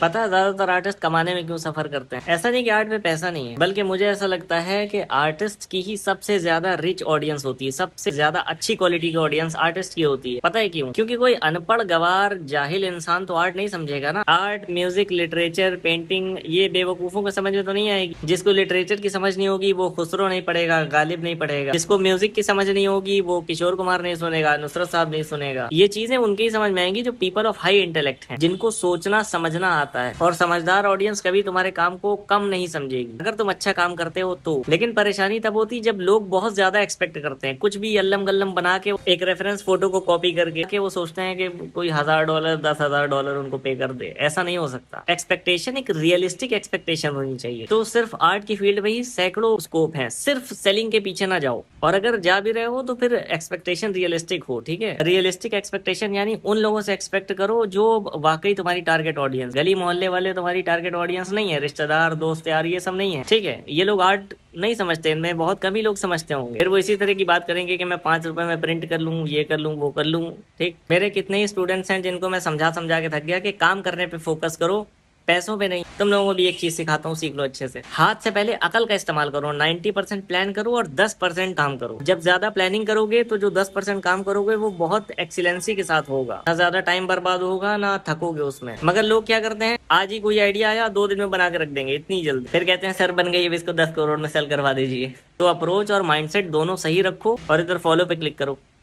पता है ज्यादातर आर्टिस्ट कमाने में क्यों सफर करते हैं? ऐसा नहीं कि आर्ट में पैसा नहीं है, बल्कि मुझे ऐसा लगता है कि आर्टिस्ट की ही सबसे ज्यादा रिच ऑडियंस होती है, सबसे ज्यादा अच्छी क्वालिटी की ऑडियंस आर्टिस्ट की होती है। पता है क्यों? क्योंकि कोई अनपढ़ गवार जाहिल इंसान तो आर्ट नहीं समझेगा ना। आर्ट, म्यूजिक, लिटरेचर, पेंटिंग ये बेवकूफों को समझ में तो नहीं आएगी। जिसको लिटरेचर की समझ नहीं होगी वो खुसरो नहीं पढ़ेगा, गालिब नहीं पढ़ेगा। जिसको म्यूजिक की समझ नहीं होगी वो किशोर कुमार नहीं सुनेगा, नुसरत साहब नहीं सुनेगा। ये चीजें उनके ही समझ में आएंगी जो पीपल ऑफ हाई इंटेलेक्ट हैं, जिनको सोचना समझना आता है। और समझदार ऑडियंस कभी तुम्हारे काम को कम नहीं समझेगी अगर तुम अच्छा काम करते हो तो। लेकिन परेशानी तब होती जब लोग बहुत ज्यादा एक्सपेक्ट करते हैं, कुछ भी अल्लम गल्लम बना के एक रेफरेंस फोटो को कॉपी करके वो सोचते हैं कि कोई $1000 $10,000 उनको पे कर दे। ऐसा नहीं हो सकता। एक्सपेक्टेशन एक रियलिस्टिक एक्सपेक्टेशन होनी चाहिए। तो सिर्फ आर्ट की फील्ड में ही सैकड़ों स्कोप है, सिर्फ सेलिंग के पीछे ना जाओ। और अगर जा भी रहे हो तो फिर एक्सपेक्टेशन रियलिस्टिक हो, ठीक है? रियलिस्टिक एक्सपेक्टेशन यानी उन लोगों से एक्सपेक्ट करो जो वाकई तुम्हारी टारगेट ऑडियंस, गली मोहल्ले वाले तुम्हारी टारगेट ऑडियंस नहीं है, रिश्तेदार दोस्त यार ये सब नहीं है, ठीक है? ये लोग आर्ट नहीं समझते, इनमें बहुत कम ही लोग समझते होंगे। फिर वो इसी तरह की बात करेंगे कि मैं ₹5 में प्रिंट कर लूँ, ये कर लूँ, वो कर लूँ। ठीक, मेरे कितने ही स्टूडेंट्स हैं जिनको मैं समझा समझा के थक गया कि काम करने पे फोकस करो, पैसों पे नहीं। तुम लोगों को भी एक चीज सिखाता हूँ, सीख लो अच्छे से। हाथ से पहले अकल का इस्तेमाल करो। 90% प्लान करो और 10% काम करो। जब ज्यादा प्लानिंग करोगे तो जो 10% काम करोगे वो बहुत एक्सीलेंसी के साथ होगा, ना ज्यादा टाइम बर्बाद होगा, ना थकोगे उसमें। मगर लोग क्या करते हैं, आज ही कोई आइडिया आया 2 दिन में बना के रख देंगे इतनी जल्दी, फिर कहते हैं सर बन गई, अब इसको 10 करोड़ में सेल करवा दीजिए। तो अप्रोच और माइंडसेट दोनों सही रखो और इधर फॉलो पे क्लिक करो।